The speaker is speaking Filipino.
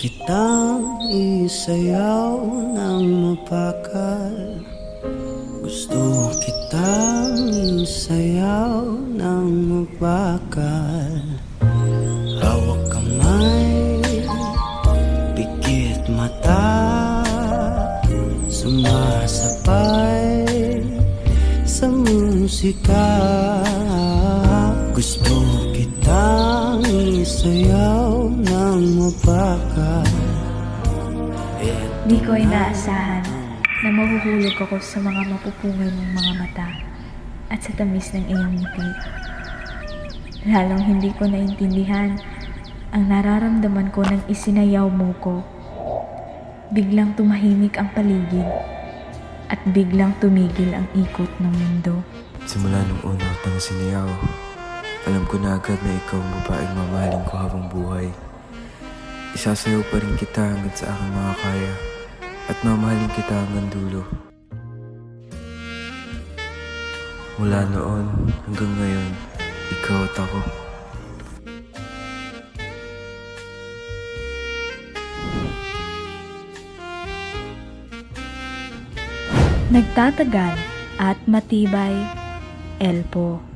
kitang isayaw ng mapakal. Gusto kitang isayaw ng mapakal. Hawak kamay, pikit mata, sumasabay sa musika. Gusto kitang isayaw ng mapakal. Di ko inaasahan na mahuhulog ako sa mga mapupungay mong mga mata at sa tamis ng iyong ngiti. Lalong hindi ko naintindihan ang nararamdaman ko nang isinayaw mo ko. Biglang tumahimik ang paligid at biglang tumigil ang ikot ng mundo. Simula nung una kitang sinayaw, alam ko na agad na ikaw ang babaeng mamahalin ko habang buhay. Isasayaw pa rin kita hanggang sa aking makakaya at mamahalin kita hanggang dulo. Mula noon hanggang ngayon, ikaw at ako. Nagtatagal at matibay, Elpo.